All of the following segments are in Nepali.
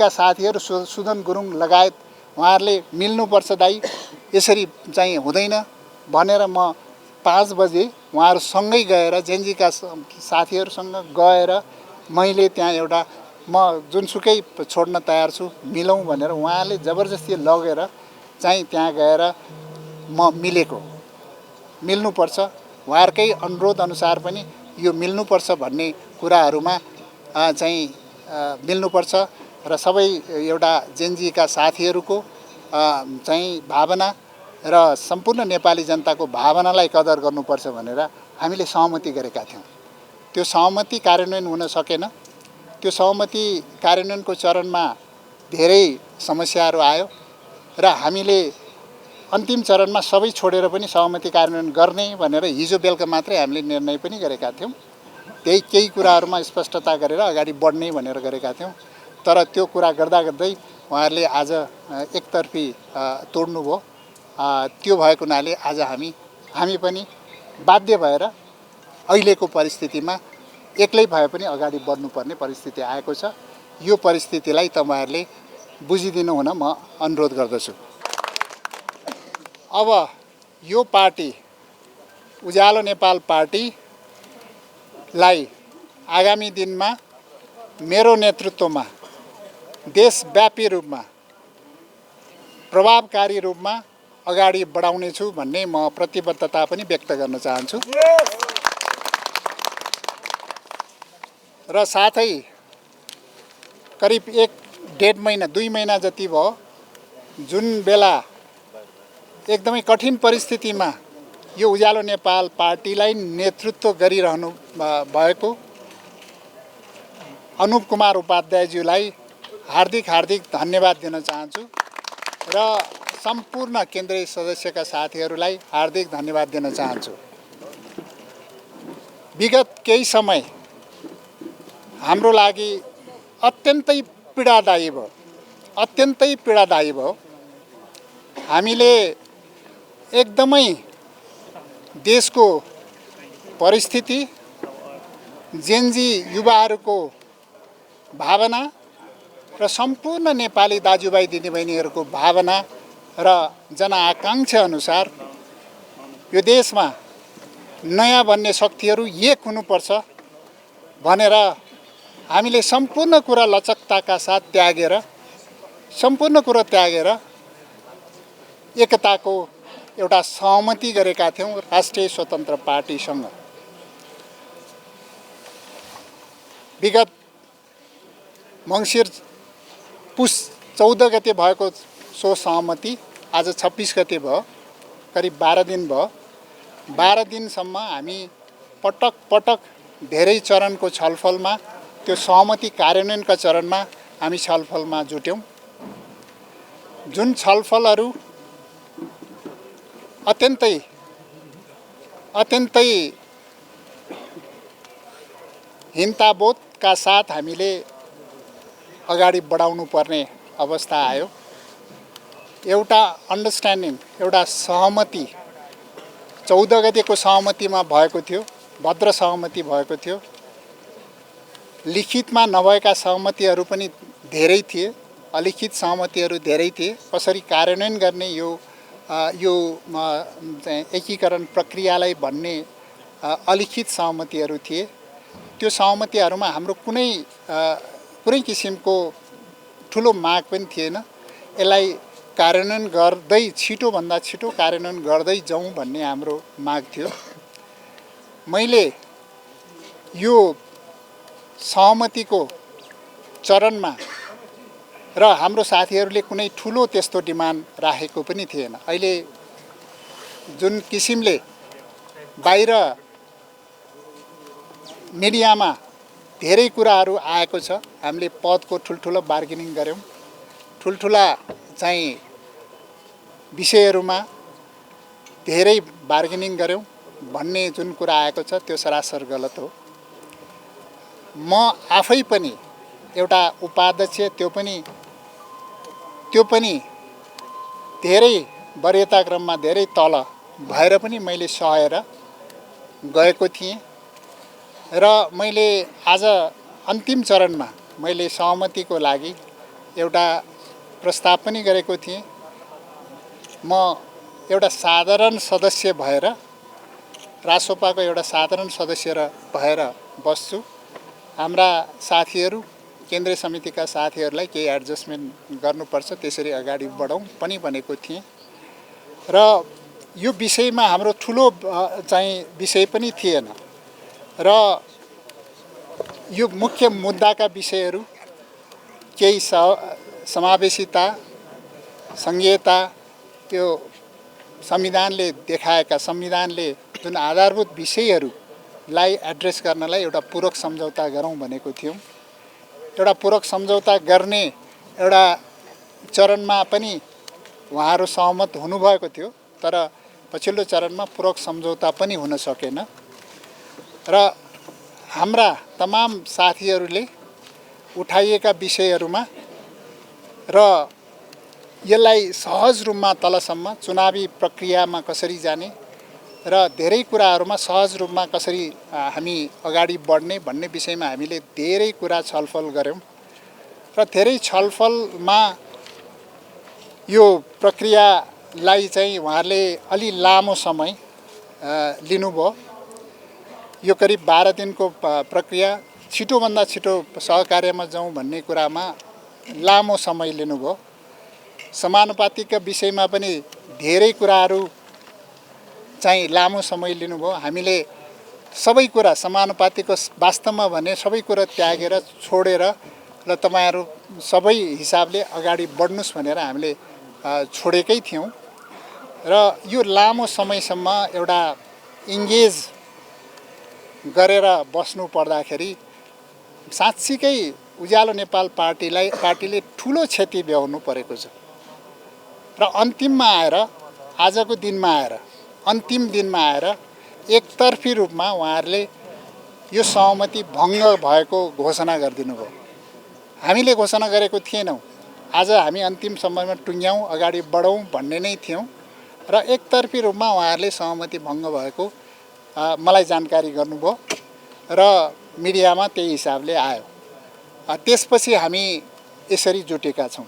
जेनजीका साथीहरू सुदन गुरुङ लगायत उहाँहरूले मिल्नुपर्छ दाइ, यसरी चाहिँ हुँदैन भनेर म 5 बजे उहाँहरूसँगै गएर जेनजीका साथीहरूसँग गएर मैले त्यहाँ एउटा म जुनसुकै छोड्न तयार छु मिलौँ भनेर उहाँले जबरजस्ती लगेर चाहिँ त्यहाँ गएर म मिल्नुपर्छ, उहाँहरूकै अनुरोध अनुसार पनि यो मिल्नुपर्छ भन्ने कुराहरूमा चाहिँ मिल्नुपर्छ र सबै एउटा जेनजीका साथीहरूको चाहिँ भावना र सम्पूर्ण नेपाली जनताको भावनालाई कदर गर्नुपर्छ भनेर हामीले सहमति गरेका थियौँ। त्यो सहमति कार्यान्वयन हुन सकेन। त्यो सहमति कार्यान्वयनको चरणमा धेरै समस्याहरू आयो र हामीले अन्तिम चरणमा सबै छोडेर पनि सहमति कार्यान्वयन गर्ने भनेर हिजो बेलुका मात्रै हामीले निर्णय पनि गरेका थियौँ। त्यही केही कुराहरूमा स्पष्टता गरेर अगाडि बढ्ने भनेर गरेका थियौँ। तर त्यो कुरा गर्दा गर्दै उहाँहरूले आज एकतर्फी तोड्नुभयो। त्यो भएको हुनाले आज हामी पनि बाध्य भएर अहिलेको परिस्थितिमा एक्लै भए पनि अगाडि बढ्नुपर्ने परिस्थिति आएको छ। यो परिस्थितिलाई तपाईँहरूले बुझिदिनु हुन म अनुरोध गर्दछु। अब यो पार्टी उज्यालो नेपाल पार्टीलाई आगामी दिनमा मेरो नेतृत्वमा देशव्यापी रूपमा प्रभावकारी रूपमा अगाडि बढाउनेछु भन्ने म प्रतिबद्धता पनि व्यक्त गर्न चाहन्छु। र साथै करिब 1.5 महिना 2 महिना जति भयो जुन बेला एकदमै कठिन परिस्थितिमा यो उज्यालो नेपाल पार्टीलाई नेतृत्व गरिरहनु भएको अनुप कुमार उपाध्यायज्यूलाई हार्दिक धन्यवाद दिन चाहन्छु र सम्पूर्ण केन्द्रीय सदस्यका साथीहरूलाई हार्दिक धन्यवाद दिन चाहन्छु। विगत केही समय हाम्रो लागि अत्यन्तै पीडादायी भयो। हामीले एकदमै देशको परिस्थिति, जेनजी युवाहरूको भावना र सम्पूर्ण नेपाली दाजुभाइ दिदीबहिनीहरूको भावना र जनआकाङ्क्षा अनुसार यो देशमा नयाँ बन्ने शक्तिहरू एक हुनुपर्छ भनेर हामीले सम्पूर्ण कुरा लचकताका साथ त्यागेर एकताको एउटा सहमति गरेका थियौँ राष्ट्रिय स्वतन्त्र पार्टीसँग। विगत मङ्सिर पुस 14 गते भएको सो सहमति आज 26 गते भयो, करिब 12 दिन भयो। 12 दिनसम्म हामी पटक धेरै चरणको छलफलमा त्यो सहमति कार्यान्वयनका चरणमा हामी छलफलमा जुट्यौँ। जुन छलफलहरू अत्यन्तै हिंताबोधका साथ हामीले अगाडि बढाउनु पर्ने अवस्था आयो। एउटा अन्डरस्ट्यान्डिङ, एउटा सहमति 14 गतेको सहमतिमा भएको थियो, भद्र सहमति भएको थियो। लिखितमा नभएका सहमतिहरू पनि धेरै थिए, अलिखित सहमतिहरू धेरै थिए। कसरी कार्यान्वयन गर्ने यो एकीकरण प्रक्रियालाई भन्ने अलिखित सहमतिहरू थिए। त्यो सहमतिहरूमा हाम्रो कुनै किसिमको ठुलो माग पनि थिएन। यसलाई कार्यान्वयन गर्दै छिटोभन्दा छिटो कार्यान्वयन गर्दै जाउँ भन्ने हाम्रो माग थियो। मैले यो सहमतिको चरणमा र हाम्रो साथीहरूले कुनै ठुलो त्यस्तो डिमान्ड राखेको पनि थिएन। अहिले जुन किसिमले बाहिर मिडियामा धेरै कुराहरू आएको छ, हामीले पदको ठुल्ठुलो बार्गेनिङ गर्यौँ, ठुल्ठुला चाहिँ विषयहरूमा धेरै बार्गेनिङ गर्यौँ भन्ने जुन कुरा आएको छ त्यो सरासर गलत हो। म आफै पनि एउटा उपाध्यक्ष, त्यो पनि धेरै वरियता क्रममा धेरै तल भएर पनि मैले सहेर गएको थिएँ र मैले आज अन्तिम चरणमा मैले सहमतिको लागि एउटा प्रस्ताव पनि गरेको थिएँ। म एउटा साधारण सदस्य भएर, रासोपाको एउटा साधारण सदस्य भएर बस्छु। हाम्रा साथीहरू, केन्द्रीय समितिका साथीहरूलाई केही एडजस्टमेन्ट गर्नुपर्छ, त्यसरी अगाडि बढौँ पनि भनेको थिएँ। र यो विषयमा हाम्रो ठुलो चाहिँ विषय पनि थिएन र यो मुख्य मुद्दाका विषयहरू केही समावेशिता, सङ्घीयता, त्यो संविधानले देखाएका, संविधानले जुन आधारभूत विषयहरूलाई एड्रेस गर्नलाई एउटा पूरक सम्झौता गरौँ भनेको थियौँ। एउटा पूरक सम्झौता गर्ने एउटा चरणमा पनि उहाँहरू सहमत हुनुभएको थियो, तर पछिल्लो चरणमा पूरक सम्झौता पनि हुन सकेन र हाम्रा तमाम साथीहरूले उठाइएका विषयहरूमा र यसलाई सहज रूपमा तलसम्म चुनावी प्रक्रियामा कसरी जाने र धेरै कुराहरूमा सहज रूपमा कसरी हामी अगाडि बढ्ने भन्ने विषयमा हामीले धेरै कुरा छलफल गऱ्यौँ र धेरै छलफलमा यो प्रक्रियालाई चाहिँ उहाँहरूले अलि लामो समय लिनुभयो। यो करिब 12 दिनको प्रक्रिया, छिटोभन्दा छिटो सहकार्यमा जाउँ भन्ने कुरामा लामो समय लिनुभयो। समानुपातिकका विषयमा पनि धेरै कुराहरू चाहिँ लामो समय लिनुभयो। हामीले सबै कुरा समानुपातिकको वास्तवमा भने सबै कुरा त्यागेर, छोडेर र तपाईँहरू सबै हिसाबले अगाडि बढ्नुहोस् भनेर हामीले छोडेकै थियौँ र यो लामो समयसम्म एउटा इन्गेज गरेर बस्नु पर्दाखेरि साँच्चीकै उज्यालो नेपाल पार्टीले ठुलो क्षति ब्याउनु परेको छ र अन्तिममा आएर, आजको दिनमा आएर, अन्तिम दिनमा आएर एकतर्फी रूपमा उहाँहरूले यो सहमति भङ्ग भएको घोषणा गरिदिनु भयो। हामीले घोषणा गरेको थिएनौँ। आज हामी अन्तिम समयमा टुङ्ग्यौँ, अगाडि बढौँ भन्ने नै थियौँ र एकतर्फी रूपमा उहाँहरूले सहमति भङ्ग भएको मलाई जानकारी गर्नुभयो र मिडियामा त्यही हिसाबले आयो। त्यसपछि हामी यसरी जुटेका छौँ।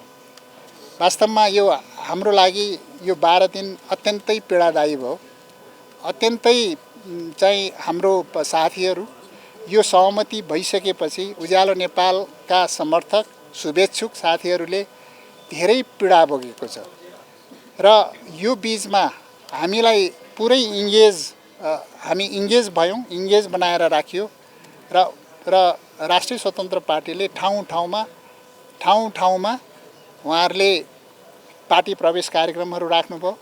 वास्तवमा यो हाम्रो लागि यो 12 दिन अत्यन्तै पीडादायी भयो। अत्यन्तै चाहिँ हाम्रो साथीहरू यो सहमति भइसकेपछि उज्यालो नेपालका समर्थक, शुभेच्छुक साथीहरूले धेरै पीडा भोगेको छ र यो बिचमा हामीलाई पुरै हामी इन्गेज भयौँ, इन्गेज बनाएर राखियो र राष्ट्रिय स्वतन्त्र पार्टीले ठाउँ ठाउँमा उहाँहरूले पार्टी प्रवेश कार्यक्रमहरू राख्नुभयो।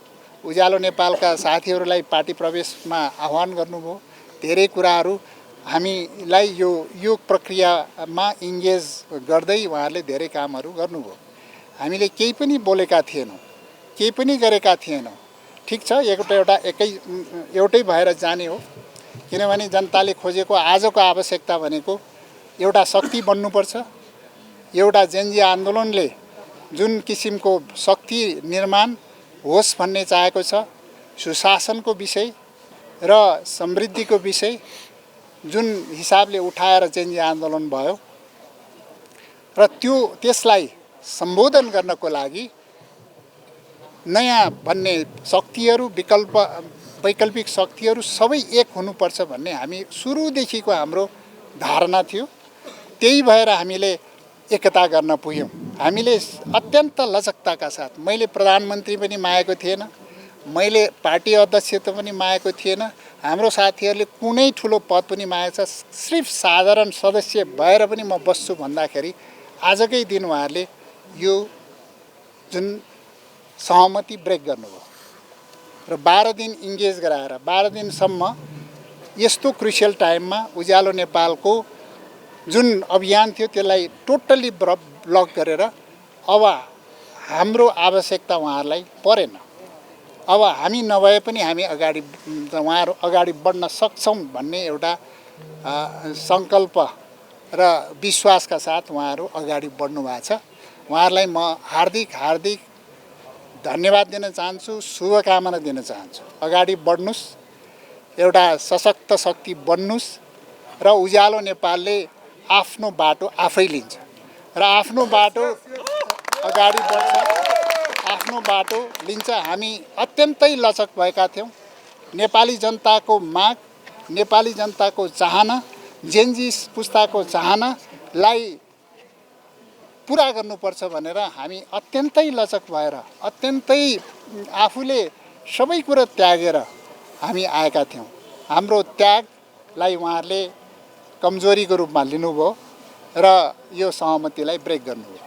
उज्यालो नेपालका साथीहरूलाई पार्टी प्रवेशमा आह्वान गर्नुभयो। धेरै कुराहरू हामीलाई यो प्रक्रियामा इन्गेज गर्दै उहाँहरूले धेरै कामहरू गर्नुभयो। हामीले केही पनि बोलेका थिएनौँ, केही पनि गरेका थिएनौँ। ठिक छ, एउटै भएर जाने हो, किनभने जनताले खोजेको आजको आवश्यकता भनेको एउटा शक्ति बन्नुपर्छ। एउटा जेनजी आन्दोलनले जुन किसिमको शक्ति निर्माण होस् भन्ने चाहेको छ, सुशासनको विषय र समृद्धिको विषय जुन हिसाबले उठाएर जेनजी आन्दोलन भयो र त्यसलाई सम्बोधन गर्नको लागि नयाँ भन्ने शक्तिहरू, वैकल्पिक शक्तिहरू सबै एक हुनुपर्छ भन्ने हामी सुरुदेखिको हाम्रो धारणा थियो। त्यही भएर हामीले एकता गर्न पुग्यौँ। हामीले अत्यन्त लचकताका साथ, मैले प्रधानमन्त्री पनि मागेको थिएन, मैले पार्टी अध्यक्षता पनि मागेको थिएन, हाम्रो साथीहरूले कुनै ठुलो पद पनि मागेको छ, सिर्फ साधारण सदस्य भएर पनि म बस्छु भन्दाखेरि आजकै दिन उहाँहरूले यो जुन सहमति ब्रेक गर्नुभयो र 12 दिन इन्गेज गराएर 12 दिनसम्म यस्तो क्रुसियल टाइममा उज्यालो नेपालको जुन अभियान थियो त्यसलाई टोटल्ली ब्लक गरेर अब हाम्रो आवश्यकता उहाँहरूलाई परेन। अब हामी नभए पनि हामी उहाँहरू अगाडि बढ्न सक्छौँ भन्ने एउटा सङ्कल्प र विश्वासका साथ उहाँहरू अगाडि बढ्नु भएको छ। उहाँहरूलाई म हार्दिक धन्यवाद दिन चाहन्छु, शुभकामना दिन चाहन्छु। अगाडि बढ्नुहोस्, एउटा सशक्त शक्ति बन्नुहोस् र उज्यालो नेपालले आफ्नो बाटो आफै लिन्छ र आफ्नो बाटो अगाडि बढ्छ, आफ्नो बाटो लिन्छ। हामी अत्यन्तै लचक भएका थियौँ। नेपाली जनताको माग, नेपाली जनताको चाहना, जेनजी पुस्ताको चाहनालाई पुरा गर्नुपर्छ भनेर हामी अत्यन्तै लचक भएर, अत्यन्तै आफूले सबै कुरा त्यागेर हामी आएका थियौँ। हाम्रो त्यागलाई उहाँहरूले कमजोरीको रूपमा लिनुभयो र यो सहमतिलाई ब्रेक गर्नुभयो।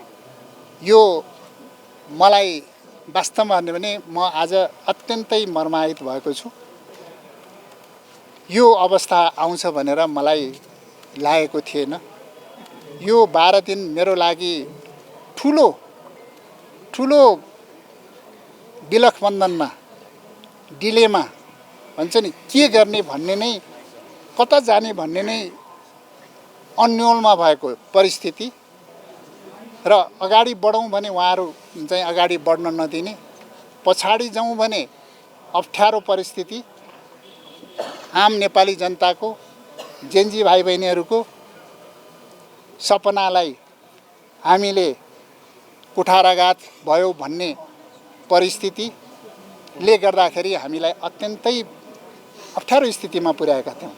यो मलाई वास्तवमा भन्यो भने म आज अत्यन्तै मर्माहित भएको छु। यो अवस्था आउँछ भनेर मलाई लागेको थिएन। यो 12 दिन मेरो लागि ठुलो ठुलो विलखबन्धनमा, डिलेमा भन्छ नि, के गर्ने भन्ने नै, कता जाने भन्ने नै अन्योलमा भएको परिस्थिति र अगाडि बढौँ भने उहाँहरू चाहिँ अगाडि बढ्न नदिने, पछाडि जाउँ भने अप्ठ्यारो परिस्थिति, आम नेपाली जनताको, जेनजी भाइ बहिनीहरूको सपनालाई हामीले कुठाराघात भयो भन्ने परिस्थितिले गर्दाखेरि हामीलाई अत्यन्तै अप्ठ्यारो स्थितिमा पुर्याएका थियौँ।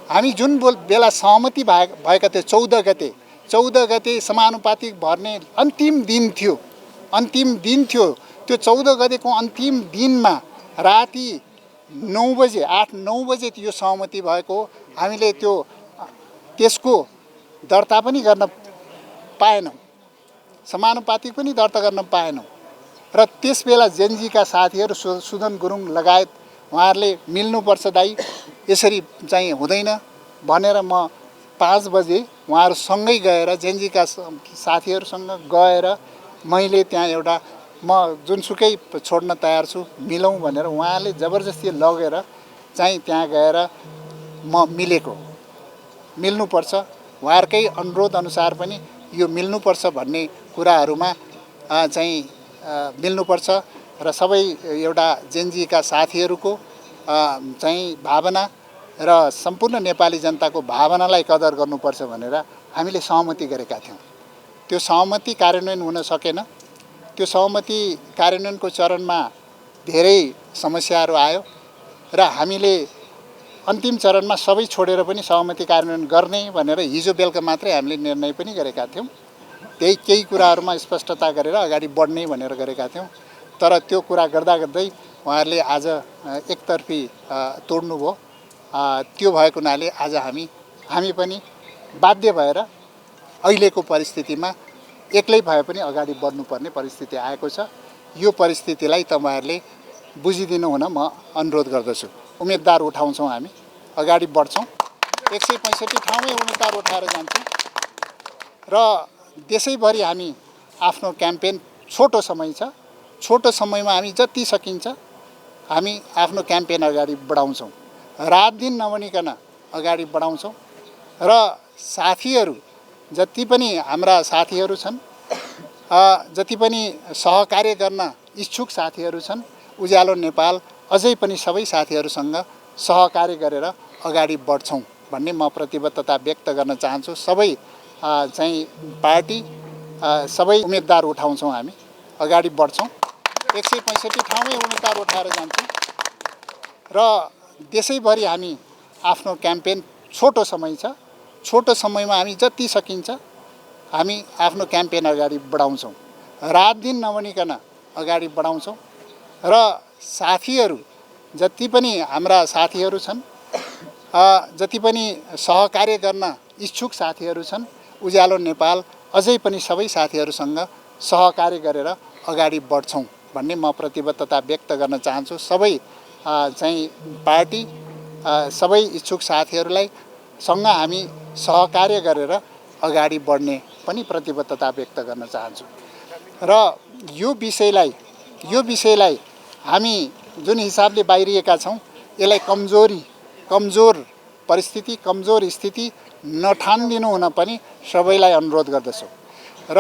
हामी जुन बेला सहमति भएका थियौँ 14 गते समानुपातिक भर्ने अन्तिम दिन थियो, त्यो 14 गतेको अन्तिम दिनमा राति 9 बजे 8-9 बजे यो सहमति भएको। हामीले त्यसको दर्ता पनि गर्न पाएनौँ, समानुपातिक पनि दर्ता गर्न पाएनौँ र त्यसबेला जेनजीका साथीहरू सुदन गुरुङ लगायत उहाँहरूले मिल्नुपर्छ दाइ, यसरी चाहिँ हुँदैन भनेर म 5 बजे उहाँहरूसँगै गएर, जेनजीका साथीहरूसँग गएर मैले त्यहाँ एउटा, म जुनसुकै छोड्न तयार छु, मिलौँ भनेर उहाँले जबरजस्ती लगेर चाहिँ त्यहाँ गएर म मिल्नुपर्छ, उहाँहरूकै अनुरोध अनुसार पनि यो मिल्नुपर्छ भन्ने कुराहरूमा चाहिँ मिल्नुपर्छ र सबै एउटा जेनजीका साथीहरूको चाहिँ भावना र सम्पूर्ण नेपाली जनताको भावनालाई कदर गर्नुपर्छ भनेर हामीले सहमति गरेका थियौँ। त्यो सहमति कार्यान्वयन हुन सकेन। त्यो सहमति कार्यान्वयनको चरणमा धेरै समस्याहरू आयो र हामीले अन्तिम चरणमा सबै छोडेर पनि सहमति कार्यान्वयन गर्ने भनेर हिजो बेलुका मात्रै हामीले निर्णय पनि गरेका थियौँ। त्यही केही कुराहरूमा स्पष्टता गरेर अगाडि बढ्ने भनेर गरेका थियौँ। तर त्यो कुरा गर्दा गर्दै उहाँहरूले आज एकतर्फी तोड्नुभयो। त्यो भएको हुनाले आज हामी पनि बाध्य भएर अहिलेको परिस्थितिमा एक्लै भए पनि अगाडि बढ्नुपर्ने परिस्थिति आएको छ। यो परिस्थितिलाई तपाईँहरूले बुझिदिनु हुन म अनुरोध गर्दछु। उम्मेदवार उठाउँछौँ, हामी अगाडि बढ्छौँ, 165 ठाउँमै उम्मेदवार उठाएर जान्छौँ र देशैभरि हामी आफ्नो क्याम्पेन, छोटो समय छ, छोटो समयमा हामी जति सकिन्छ हामी आफ्नो क्याम्पेन अगाडि बढाउँछौँ, रात दिन नभनिकन अगाडि बढाउँछौँ र साथीहरू जति पनि हाम्रा साथीहरू छन्, जति पनि सहकार्य गर्न इच्छुक साथीहरू छन्, उज्यालो नेपाल अझै पनि सबै साथीहरूसँग सहकार्य गरेर अगाडि बढ्छौँ भन्ने म प्रतिबद्धता व्यक्त गर्न चाहन्छु। सबै चाहिँ पार्टी, सबै उम्मेदवार उठाउँछौँ, हामी अगाडि बढ्छौँ, 165 ठाउँमै उम्मेदवार उठाएर जान्छौँ र देशैभरि हामी आफ्नो क्याम्पेन, छोटो समय छ, छोटो समयमा हामी जति सकिन्छ हामी आफ्नो क्याम्पेन अगाडि बढाउँछौँ, रात दिन नभनिकन अगाडि बढाउँछौँ र साथीहरू जति पनि हाम्रा साथीहरू छन्, जति पनि सहकार्य गर्न इच्छुक साथीहरू छन्, उज्यालो नेपाल अझै पनि सबै साथीहरूसँग सहकार्य गरेर अगाडि बढ्छौँ भन्ने म प्रतिबद्धता व्यक्त गर्न चाहन्छु। सबै चाहिँ पार्टी, सबै इच्छुक साथीहरूलाई सँग हामी सहकार्य गरेर अगाडि बढ्ने पनि प्रतिबद्धता व्यक्त गर्न चाहन्छु र यो विषयलाई हामी जुन हिसाबले बाहिरिएका छौँ यसलाई कमजोर परिस्थिति, कमजोर स्थिति नठानिदिनु हुन पनि सबैलाई अनुरोध गर्दछु र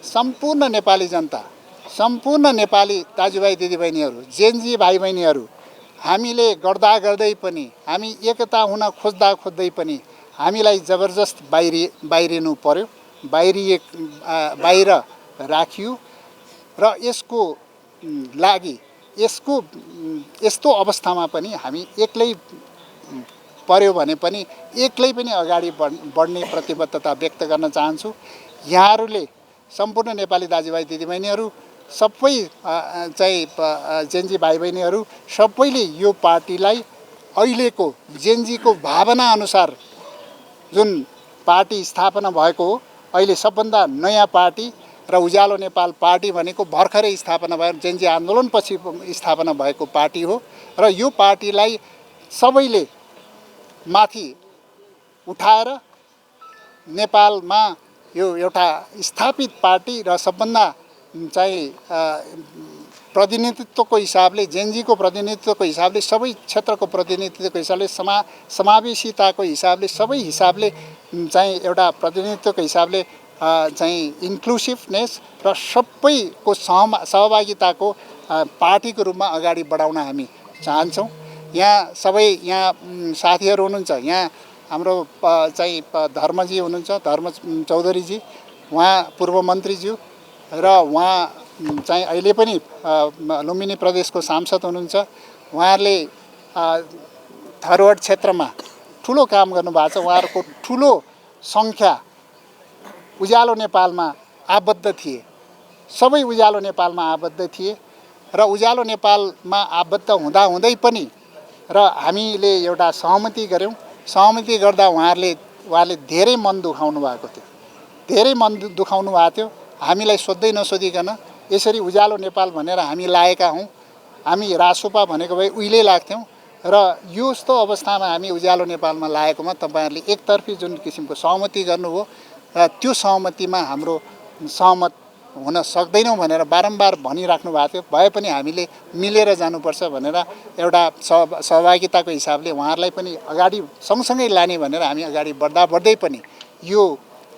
सम्पूर्ण नेपाली जनता, सम्पूर्ण नेपाली दाजुभाइ दिदीबहिनीहरू, जेनजी भाइ बहिनीहरू, हामीले गर्दै पनि, हामी एकता हुन खोज्दै पनि हामीलाई जबरजस्त बाहिरिनु पर्यो, बाहिर राखियो र यसको लागि यस्तो अवस्थामा पनि हामी एक्लै पर्यो भने पनि एक्लै पनि अगाडि बढ्ने प्रतिबद्धता व्यक्त गर्न चाहन्छु। यहाँहरूले सम्पूर्ण नेपाली दाजुभाइ दिदीबहिनीहरू सबै चाहिँ जेनजी भाइ बहिनीहरू सबैले यो पार्टीलाई अहिलेको जेनजीको भावना अनुसार जुन पार्टी स्थापना भएको हो, अहिले सबभन्दा नयाँ पार्टी र उज्यालो नेपाल पार्टी भनेको भर्खरै स्थापना भयो, जेनजी आन्दोलनपछि स्थापना भएको पार्टी हो र यो पार्टीलाई सबैले माथि उठाएर नेपालमा यो एउटा स्थापित पार्टी र सबभन्दा चाहिँ प्रतिनिधित्वको हिसाबले जेनजीको प्रतिनिधित्वको हिसाबले सबै क्षेत्रको प्रतिनिधित्वको हिसाबले समावेशिताको हिसाबले सबै हिसाबले चाहिँ एउटा प्रतिनिधित्वको हिसाबले चाहिँ इन्क्लुसिभनेस र सबैको सहभागिताको पार्टीको रूपमा अगाडि बढाउन हामी चाहन्छौँ। यहाँ साथीहरू हुनुहुन्छ, यहाँ हाम्रो चाहिँ धर्मजी हुनुहुन्छ, धर्म चौधरीजी, उहाँ पूर्व मन्त्रीज्यू र उहाँ चाहिँ अहिले पनि लुम्बिनी प्रदेशको सांसद हुनुहुन्छ। उहाँहरूले धरोहर क्षेत्रमा ठुलो काम गर्नुभएको छ। उहाँहरूको ठुलो सङ्ख्या उज्यालो नेपालमा आबद्ध थिए, सबै उज्यालो नेपालमा आबद्ध थिए र उज्यालो नेपालमा आबद्ध हुँदाहुँदै पनि र हामीले एउटा सहमति गऱ्यौँ। सहमति गर्दा उहाँहरूले धेरै मन दुखाउनु भएको थियो, धेरै मन दुखाउनु भएको थियो। हामीलाई सोध्दै नसोधिकन यसरी उज्यालो नेपाल भनेर हामी लागेका हौँ, हामी रासोपा भनेको भए उहिले लाग्थ्यौँ र यस्तो अवस्थामा हामी उज्यालो नेपालमा लागेकोमा तपाईँहरूले एकतर्फी जुन किसिमको सहमति गर्नुभयो र त्यो सहमतिमा हाम्रो सहमत हुन सक्दैनौँ भनेर बारम्बार भनिराख्नु भएको थियो। भए पनि हामीले मिलेर जानुपर्छ भनेर एउटा सहभागिताको हिसाबले उहाँहरूलाई पनि अगाडि सँगसँगै लाने भनेर हामी अगाडि बढ्दै पनि यो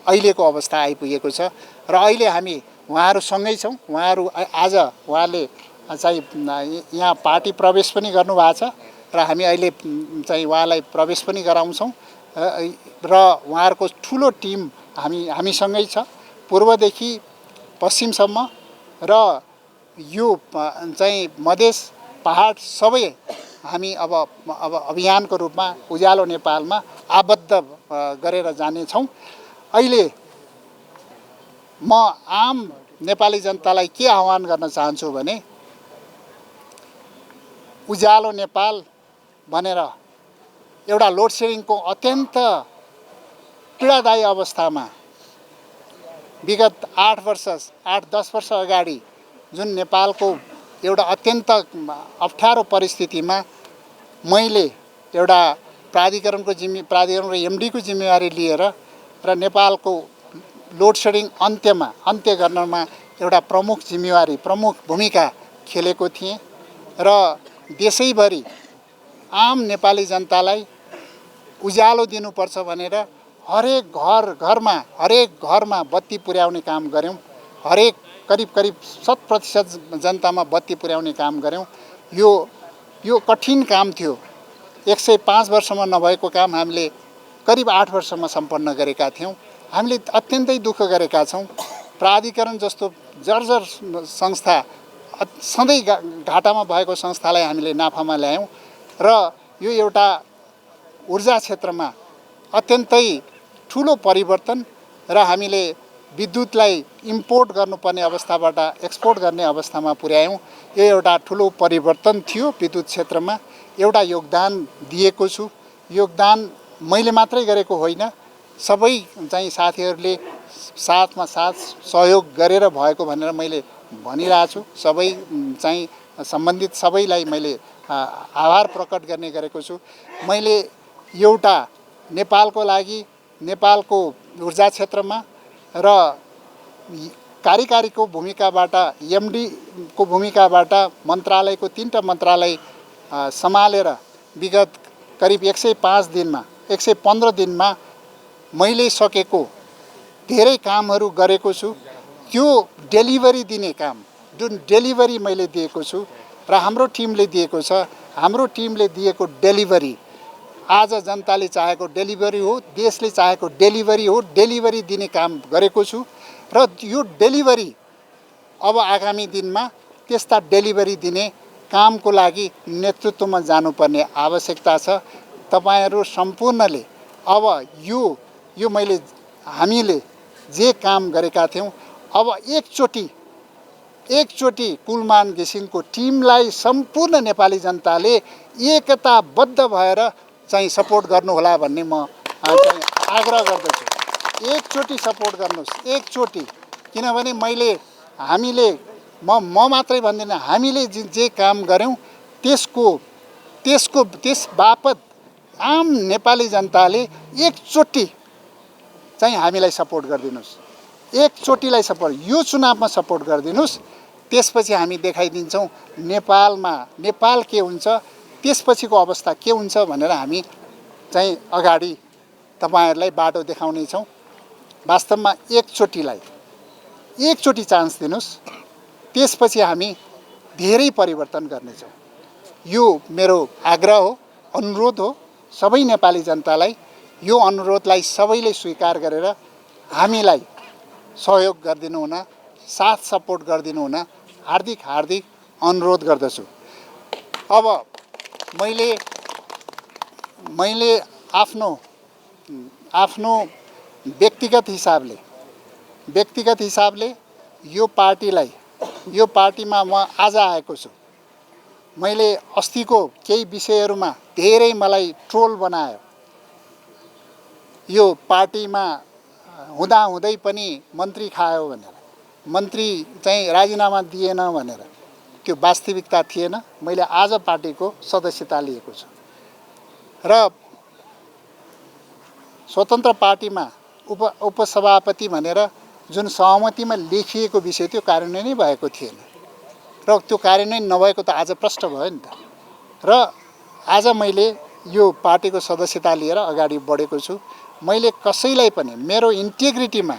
अहिलेको अवस्था आइपुगेको छ र अहिले हामी उहाँहरूसँगै छौँ। उहाँले चाहिँ यहाँ पार्टी प्रवेश पनि गर्नुभएको छ र हामी अहिले चाहिँ उहाँलाई प्रवेश पनि गराउँछौँ र उहाँहरूको ठुलो टिम हामीसँगै छ, पूर्वदेखि पश्चिमसम्म र यो चाहिँ मधेस पहाड सबै हामी अब अभियानको रूपमा उज्यालो नेपालमा आबद्ध गरेर जानेछौँ। अहिले म आम नेपाली जनतालाई के आह्वान गर्न चाहन्छु भने उज्यालो नेपाल भनेर एउटा लोड सेडिङको अत्यन्त पीडादायी अवस्थामा विगत 8-10 वर्ष अगाडि जुन नेपालको एउटा अत्यन्त अप्ठ्यारो परिस्थितिमा मैले एउटा प्राधिकरणको एमडीको जिम्मेवारी लिएर र नेपालको लोड सेडिङ अन्त्य गर्नमा एउटा प्रमुख भूमिका खेलेको थिएँ र देशैभरि आम नेपाली जनतालाई उज्यालो दिनुपर्छ भनेर हरेक घरमा बत्ती पुर्याउने काम गऱ्यौँ। हरेक करिब 100% जनतामा बत्ती पुर्याउने काम गऱ्यौँ। यो कठिन काम थियो। 105 वर्षमा नभएको काम हामीले करिब 8 वर्षमा सम्पन्न गरेका थियौँ। हामीले अत्यन्तै दुःख गरेका छौँ। प्राधिकरण जस्तो जर्जर संस्था, सधैँ घाटामा भएको संस्थालाई हामीले नाफामा ल्यायौँ र यो एउटा ऊर्जा क्षेत्रमा अत्यन्तै ठुलो परिवर्तन र हामीले विद्युतलाई इम्पोर्ट गर्नुपर्ने अवस्थाबाट एक्सपोर्ट गर्ने अवस्थामा पुर्यायौँ। यो एउटा ठुलो परिवर्तन थियो विद्युत क्षेत्रमा। एउटा योगदान दिएको छु। योगदान मैले मात्रै गरेको होइन, सबै चाहिँ साथीहरूले साथ सहयोग गरेर भएको भनेर मैले भनिरहेको छु। सबै चाहिँ सम्बन्धित सबैलाई मैले आभार प्रकट गर्ने गरेको छु। मैले एउटा नेपालको लागि नेपालको ऊर्जा क्षेत्रमा र कार्यकारीको भूमिकाबाट एमडीको भूमिकाबाट मन्त्रालयको 3टा मन्त्रालय सम्हालेर विगत करिब 115 दिनमा मैले सकेको धेरै कामहरू गरेको छु। त्यो डेलिभरी दिने काम, जुन डेलिभरी मैले दिएको छु र हाम्रो टिमले दिएको छ, हाम्रो टिमले दिएको डेलिभरी आज जनताले चाहेको डेलिभरी हो, देशले चाहेको डेलिभरी हो, डेलिभरी दिने काम गरेको छु र यो डेलिभरी अब आगामी दिनमा त्यस्ता डेलिभरी दिने कामको लागि नेतृत्वमा जानुपर्ने आवश्यकता छ। तपाईहरू सम्पूर्णले अब यो हामीले जे काम गरेका थियौँ, अब एकचोटि कुलमान घिसिङको टिमलाई सम्पूर्ण नेपाली जनताले एकताबद्ध भएर चाहिँ सपोर्ट गर्नुहोला भन्ने म चाहिँ आग्रह गर्दछु। एकचोटि सपोर्ट गर्नुहोस्, एकचोटि। किनभने हामीले म मात्रै भन्दिनँ, हामीले जे काम गऱ्यौँ त्यस बापत आम नेपाली जनताले एकचोटि चाहिँ हामीलाई सपोर्ट गरिदिनुहोस्। एकचोटिलाई सपोर्ट, यो चुनावमा सपोर्ट गरिदिनुहोस्। त्यसपछि हामी देखाइदिन्छौँ नेपाल के हुन्छ, त्यसपछिको अवस्था के हुन्छ भनेर हामी चाहिँ अगाडि तपाईहरूलाई बाटो देखाउनेछौँ। वास्तवमा एकचोटि चान्स दिनुहोस्, त्यसपछि हामी धेरै परिवर्तन गर्नेछौँ। यो मेरो आग्रह हो, अनुरोध हो सबै नेपाली जनतालाई। यो अनुरोधलाई सबैले स्वीकार गरेर हामीलाई सहयोग गरिदिनु हुन, साथ सपोर्ट गरिदिनु हुन हार्दिक अनुरोध गर्दछु। अब मैले आफ्नो व्यक्तिगत हिसाबले यो पार्टीमा म आज आएको छु। मैले अस्तिको केही विषयहरूमा धेरै मलाई ट्रोल बनायो। यो पार्टीमा हुँदै पनि मन्त्री खायो भनेर, मन्त्री चाहिँ राजीनामा दिएन भनेर, त्यो वास्तविकता थिएन। मैले आज पार्टीको सदस्यता लिएको छु र स्वतन्त्र पार्टीमा उपसभापति भनेर जुन सहमतिमा लेखिएको विषय त्यो कार्यान्वयन नै भएको थिएन र त्यो कार्यान्वयन नभएको त आज प्रष्ट भयो नि त। र आज मैले यो पार्टीको सदस्यता लिएर अगाडि बढेको छु। मैले कसैलाई पनि मेरो इन्टिग्रिटीमा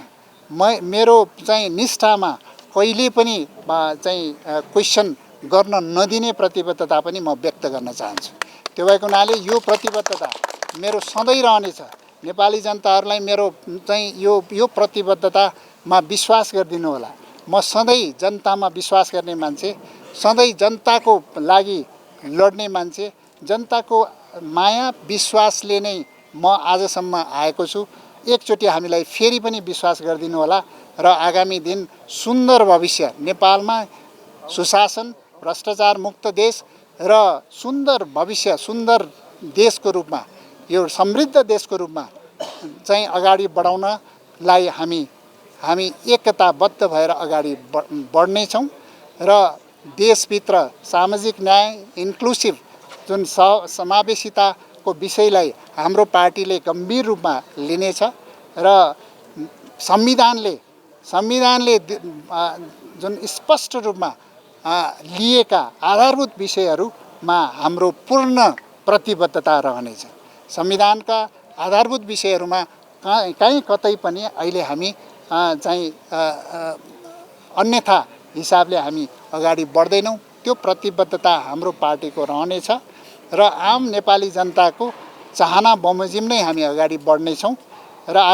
मेरो चाहिँ निष्ठामा कहिले पनि चाहिँ क्वेसन गर्न नदिने प्रतिबद्धता पनि म व्यक्त गर्न चाहन्छु। त्यो भएको हुनाले यो प्रतिबद्धता मेरो सधैँ रहनेछ। नेपाली जनताहरूलाई मेरो चाहिँ यो प्रतिबद्धतामा विश्वास गरिदिनु होला। म सधैँ जनतामा विश्वास गर्ने मान्छे, सधैँ जनताको लागि लड्ने मान्छे, जनताको माया विश्वासले नै म आजसम्म आएको छु। एकचोटि हामीलाई फेरि पनि विश्वास गरिदिनु होला र आगामी दिन सुन्दर भविष्य नेपालमा सुशासन, भ्रष्टाचार मुक्त देश र सुन्दर भविष्य, सुन्दर देशको रूपमा, यो समृद्ध देशको रूपमा चाहिँ अगाडि बढाउनलाई हामी एकताबद्ध भएर अगाडि बढ्नेछौँ र देशभित्र सामाजिक न्याय, इन्क्लुसिभ जुन समावेशिताको विषयलाई हाम्रो पार्टीले गम्भीर रूपमा लिनेछ र संविधानले जुन स्पष्ट रूपमा लिएका आधारभूत विषयहरूमा हाम्रो पूर्ण प्रतिबद्धता रहनेछ। संविधानका आधारभूत विषयहरूमा कहीँ कतै पनि अहिले हामी चाहिँ अन्यथा हिसाबले हामी अगाडि बढ्दैनौँ। त्यो प्रतिबद्धता हाम्रो पार्टीको रहनेछ र आम नेपाली जनताको चाहना बमोजिम नै हामी अगाडि बढ्नेछौँ र